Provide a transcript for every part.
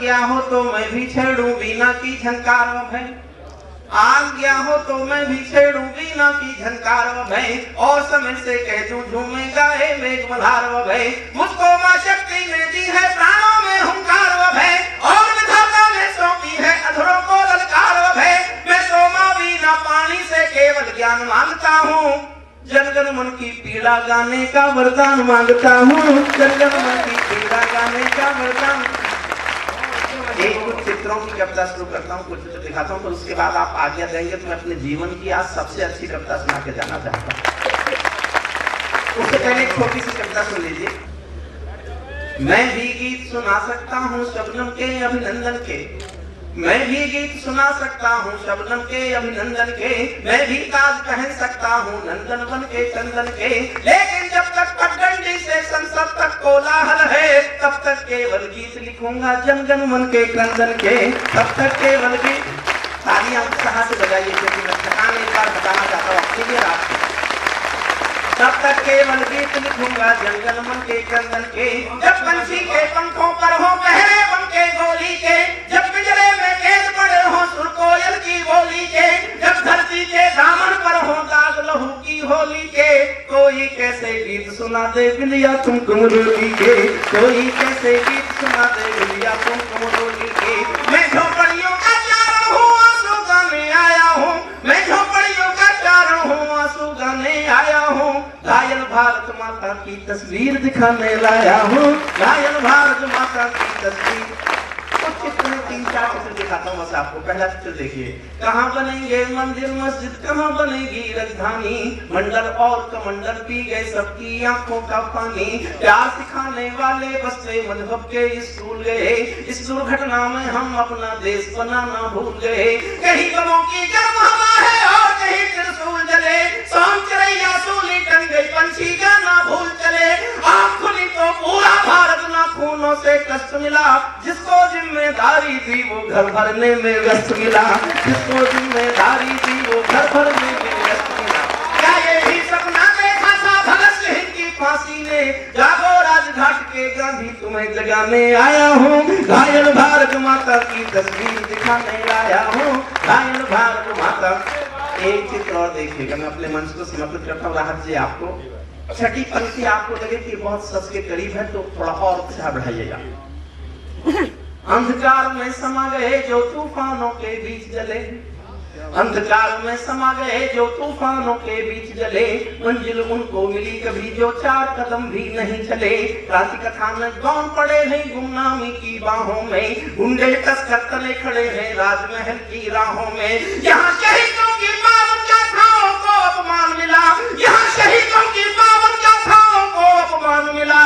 आज्ञा हो तो मैं भी छेड़ूं वीणा की झंकार भय, आज्ञा हो तो मैं भी छेड़ूं वीणा की झंकार भय, और समय से कह दूं झूमे गाए मेघ मल्हार भय। मुझको मां शक्ति ने दी है प्राणों में हुंकार भय, और विधाता ने सौंपी है अधरों को ललकार भय। मैं तो मां वीणा पानी से केवल ज्ञान मांगता हूँ, जनगण मन की पीड़ा गाने का वरदान मांगता हूँ, जनगण मन की पीड़ा गाने का वरदान। एक कुछ चित्रों की कविता शुरू करता हूँ, कुछ चित्र दिखाता हूँ, तो उसके बाद आप आज्ञा देंगे तो मैं अपने जीवन की आज सबसे अच्छी कविता सुना के जाना चाहता हूँ। उससे पहले एक छोटी सी कविता सुन लीजिए। मैं भी गीत सुना सकता हूँ शबनम के अभिनंदन के, मैं भी गीत सुना सकता हूँ शबनम के अभिनंदन के, मैं भी ताज पहन सकता हूँ नंदन बन के चंदन के, लेकिन जब तक पगडंडी से संसद तक कोलाहल है, तब तक केवल गीत लिखूंगा जनगण मन के क्रंदन के, तब तक केवल गीत। तालियां उत्साह से बजाइए क्योंकि मैं थकान एक बार बताना चाहता हूँ आपके लिए रात को। तब तक केवल गीत लिखूंगा जनगण मन के क्रंदन के, जब पंछी के पंखों पर हो पहरे बन के गोली के, जब पिंजरे में कैद पड़े हो सुर कोयल की बोली के, जब धरती के दामन पर हो दाग लहू की होली के, कोई कैसे गीत सुना दे बिलिया तुम कुमरोली के, कोई कैसे गीत सुना दे बिलिया तुम कुमरोली के। मैं झोपड़ियों का चारण हूँ आंसू गाने आया हूँ, मैं झोपड़ियों का चारण हूँ आंसू गाने आया हूँ, घायल भारत माता की तस्वीर दिखाने लाया हूँ, घायल भारत माता की तस्वीर। कुछ चित्र में 3-4 चित्र दिखाता हूँ बस आपको। पहला चित्र देखिए, कहाँ बनेंगे मंदिर मस्जिद, कहाँ बनेगी राजधानी, मंडल और कमंडल पी गए सबकी आंखों का पानी, प्यार सिखाने वाले बच्चे मजहब के स्कूल गए, इस दुर्घटना में हम अपना देश बनाना भूल गए। कहीं गमों की गर्म हवा है और कहीं त्रिशूल जले, शाम चिड़ैया सूली टंग गई पंछी गाना भूल चले, आँख खुली तो पूरा भारत ना खूनों से कष्ट मिला, जिसको जिम्मेदारी थी वो घर भरने में व्यस्त मिला, जिसको जिम्मेदारी थी वो घर भरने में व्यस्त मिला। क्या ये भी सपना देखा था भगत सिंह की फांसी ने, जागो राजघाट के गांधी तुम्हें जगाने आया हूँ, घायल भारत माता की तस्वीर दिखाने आया हूँ, घायल भारत माता। एक चित्र और देखिएगा, मैं अपने मंच को समर्पित करता हूँ राहत जी आपको। छठी पंक्ति आपको लगे कि बहुत सच के करीब है तो थोड़ा और उत्साह बढ़ाइएगा। अंधकार में समा गए जो तूफानों के बीच जले, अंधकार में समा गए जो तूफानों के बीच जले, मंजिल उनको मिली कभी जो 4 कदम भी नहीं चले, क्रांति कथा में कौन पड़े हैं गुमनामी की बाहों में, गुंडे तस्कर तले खड़े हैं राजमहल की राहों में। यहाँ शहीदों की पावन गाथाओं को अपमान मिला, यहाँ शहीदों की पावन गाथाओं को अपमान मिला,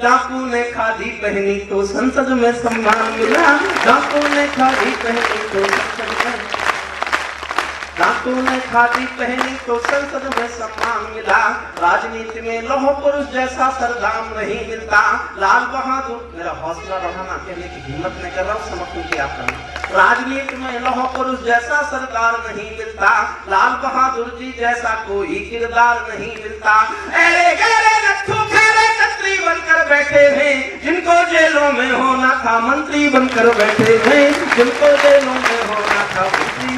डाकू ने खादी पहनी तो संसद में सम्मान मिला, डाकू ने खादी पहनी तो संसद में, डाकू ने खादी पहनी तो संसद में सम्मान मिला, राजनीति में लौह पुरुष जैसा सरदाम नहीं मिलता, लाल बहादुर। मेरा हौसला बढ़ाना कहने की हिम्मत नहीं कर रहा हूँ, समर्थन किया करना। राजनीति में लौह पुरुष जैसा सरदार नहीं मिलता, लाल बहादुर जी जैसा कोई किरदार नहीं मिलता। ऐरे गहरे नत्थू खैरे मंत्री बनकर बैठे हैं, जिनको जेलों में होना था मंत्री बनकर बैठे हैं, जिनको जेलों में होना था मंत्री।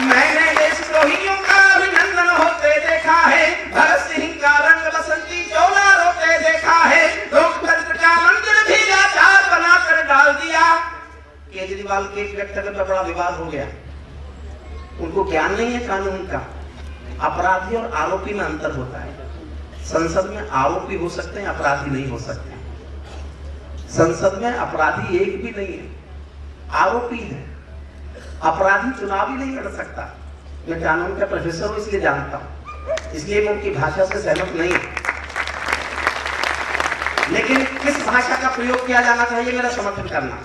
मैंने देशद्रोहियों का अभिनंदन होते देखा है, भगत सिंह का रंग बसंती चोला रोते देखा है, लोकतंत्र का मंदिर भी लाचार बनाकर डाल दिया। केजरीवाल के एक व्यक्तिगत पर बड़ा विवाद हो गया, उनको ज्ञान नहीं है कानून का। अपराधी और आरोपी में अंतर होता है, संसद में आरोपी हो सकते हैं, अपराधी नहीं हो सकते। संसद में अपराधी एक भी नहीं है, आरोपी है। अपराधी चुनाव ही नहीं लड़ सकता। मैं कानून का प्रोफेसर हूं इसलिए जानता हूं, इसलिए मैं उनकी भाषा से सहमत नहीं। लेकिन किस भाषा का प्रयोग किया जाना चाहिए मेरा समर्थन करना।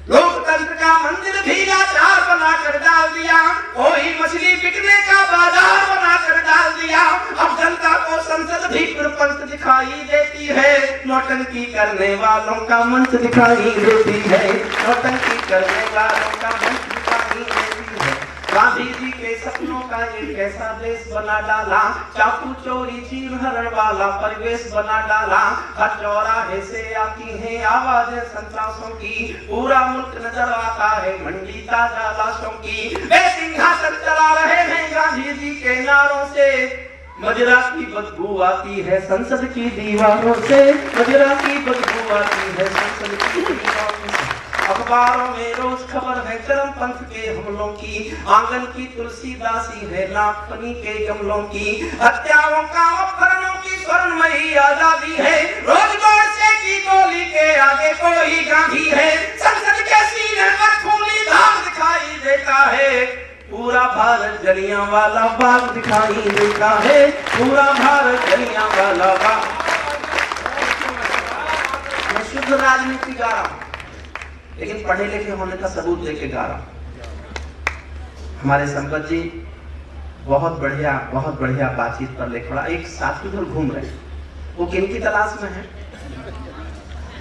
लोकतंत्र का मंदिर भी लाचार बनाकर डाल दिया, कोई मछली बिकने का बाजार बनाकर डाल दिया। अब जनता को संसद भी प्रपंच दिखाई देती है, नौटंकी करने वालों का मंच दिखाई देती है, नौटंकी करने वालों का मंच दिखाई देती है। गांधी जी के सपनों का ये कैसा देश बना डाला, चाकू चोरी चीर हरण वाला परिवेश बना डाला। हर चौराहे से आती है आवाजें संतरासों की, पूरा मुल्क नजर आता है मंडी ताजा लाशों की। वे सिंहासन चला रहे हैं गांधी जी के नारों से, मजरा की बदबू आती है संसद की दीवारों से, मजरा की बदबू आती है संसद की दीवारों से। अखबारों में रोज खबर है चरमपंथ के हमलों की, आंगन की तुलसी दासी है नागफनी के गमलों की। हत्याओं का अपहरणों की स्वर्णमयी आजादी है, रोज गोडसे की गोली के आगे कोई गांधी है। संसद के सीने पर खूनी दाग दिखाई देता है, पूरा भारत जलियांवाला बाग दिखाई देता है, पूरा भारत जलियांवाला बाग। मैं शुद्ध राजनीति गा रहा हूं, लेकिन पढ़े लिखे होने का सबूत लेके गा रहा हूं। हमारे संपत जी बहुत बढ़िया बातचीत पर लिख पड़ा। एक साथी उधर घूम रहे, वो किनकी तलाश में है?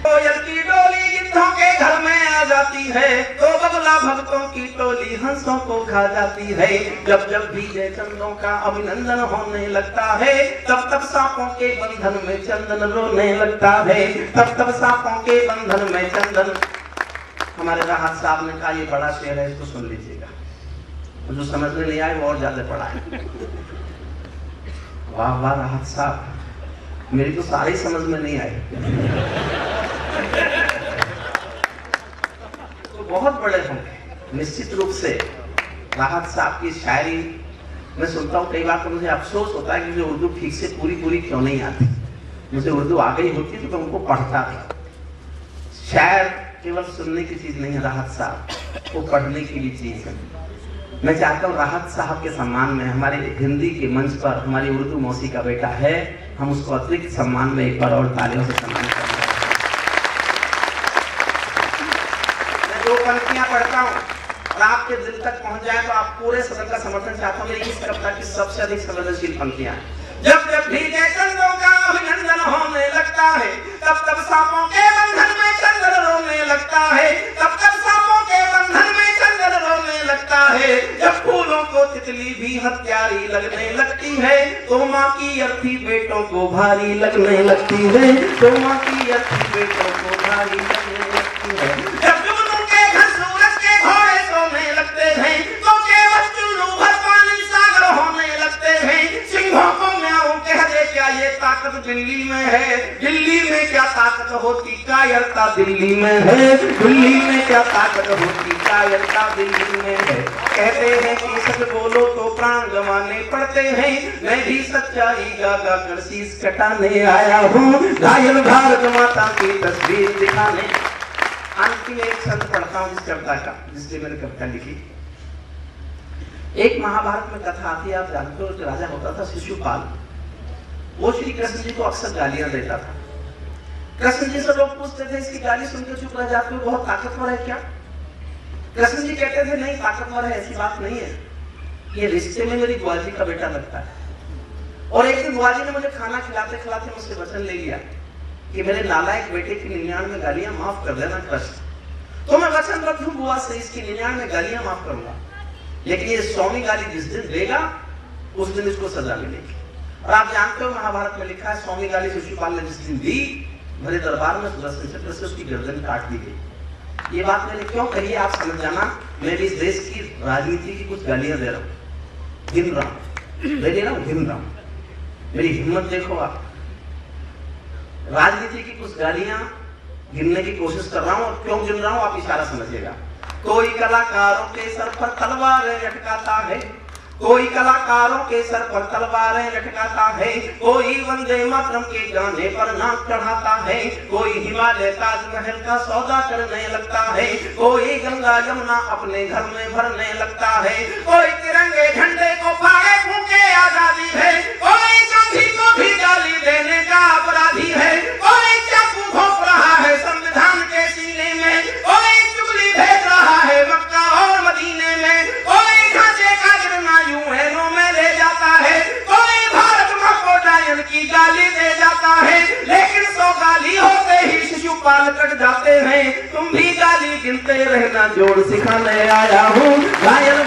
कोयल की डोली गिद्धों के घर में आ जाती है, तो बगला भक्तों की टोली हंसों को खा जाती है। जब जब भी जयचंदों का अभिनंदन होने लगता है, तब तब सांपों के बंधन में चंदन रोने लगता है, तब तब सांपों के बंधन में चंदन। हमारे राहत साहब ने कहा ये बड़ा शेर है, इसको सुन लीजिएगा, जो समझ में नहीं आए वो और ज्यादा पढ़ा है। वाह वाह राहत साहब, मेरी तो सारी समझ में नहीं आई। तो बहुत बड़े होंगे निश्चित रूप से। राहत साहब की शायरी मैं सुनता हूँ, कई बार तो मुझे अफसोस होता है कि मुझे उर्दू ठीक से पूरी क्यों नहीं आती। मुझे उर्दू आ गई होती तो मैं उनको पढ़ता था। शायर केवल सुनने की चीज नहीं है राहत साहब, वो पढ़ने की भी चीज है। मैं चाहता हूँ राहत साहब के सम्मान में हमारे हिंदी के मंच पर हमारी उर्दू मौसी का बेटा है, हम उसको अतिरिक्त सम्मान में एक बार और तालियों से सम्मान करें। मैं दो पंक्तियां पढ़ता हूँ और आपके दिल तक पहुंच जाए तो आप पूरे सदन का समर्थन चाहता हूँ। मेरी इस कविता की सबसे अधिक संवेदनशील पंक्तियां हैं। जब जब भी जयचंदों का अभिनंदन होने लगता है, तब तब सांपों के बंधन में चंदन रोने लगता है, तब तब सांपों के बंधन में चंदन रोने लगता है। जब फूलों को तितली भी हत्यारी लगने लगती है, तो माँ की अर्थी बेटों को भारी लगने लगती है, तो माँ की अर्थी बेटों को भारी लगने लगती है। जब जुगनू के घर सूरज के घोड़े सोने लगते हैं, तो केवल चुल्लू भर पानी सागर होने लगते हैं। सिंहों को कह दे क्या ये ताकत दिल्ली में है, दिल्ली में क्या ताकत होती कायरता दिल्ली में है, दिल्ली में क्या ताकत होती कायरता दिल्ली में है। कहते हैं कि सच बोलो तो प्राण गंवाने पड़ते हैं, मैं भी सच्चाई गा कर शीश कटाने आया हूँ, घायल भारत माता की तस्वीर दिखाने। अंतिम एक शब्द पढ़ता हूँ इस कविता का, जिससे मैंने कविता लिखी। एक महाभारत में कथा आती है, आप जानते हो, राजा होता था शिशुपाल। वो श्री कृष्ण जी को अक्सर गालियां देता था। कृष्ण जी से लोग पूछते थे इसकी गाली सुनकर चुप रह जाते हो, बहुत ताकतवर है क्या? कृष्ण जी कहते थे नहीं ताकतवर है ऐसी बात नहीं है, ये रिश्ते में मेरी बुआ जी का बेटा लगता है। और एक दिन बुआ जी ने मुझे खाना खिलाते खिलाते मुझसे वचन ले लिया कि मेरे नालायक बेटे की 99 गालियां माफ कर देना कृष्ण। तो मैं वचनबद्ध हूं बुआ से, इसकी 99 गालियां माफ करूंगा, लेकिन ये 100वीं गाली जिस दिन देगा उस दिन इसको सजा मिलेगी। और आप जानते हो महाभारत में लिखा है 100वीं गाली शिशुपाल ने जिस दिन दी, भरे दरबार में सुदर्शन चक्र से उसकी गर्दन काट दी गई। ये बात मैंने क्यों कही है आप समझ जाना। मैं भी इस देश की राजनीति की कुछ गालियां दे रहा हूँ, गिन रहा हूँ, दे रहा हूँ, गिन रहा हूँ। मेरी हिम्मत देखो आप, राजनीति की कुछ गालियां गिनने की कोशिश कर रहा हूँ। और क्यों गिन रहा हूँ आप इशारा समझिएगा। कोई कलाकारों के सर पर तलवारें लटकाता है, कोई कलाकारों के सर पर तलवारें लटकाता है, कोई वंदे मातरम के गाने पर नाक चढ़ाता है, कोई हिमालय ताजमहल का सौदा करने लगता है, कोई गंगा यमुना अपने घर में भरने लगता है, कोई तिरंगे झंडे को फाड़े फूंके आजादी है, कोई गांधी को भी गाली देने का अपराधी है, कोई चाकू घोंप रहा है संविधान के सीने में, कोई चुगली भेज रहा है मक्का और मदीने में, कोई ढांचे का गिरना यूं हैनों में ले जाता है, कोई भारत मां को डायन की गाली दे जाता है, लेकिन 100 गाली होते ही शिशुपाल कट जाते हैं। तुम भी गाली गिनते रहना, जोड़ सिखाने आया हूँ, घायल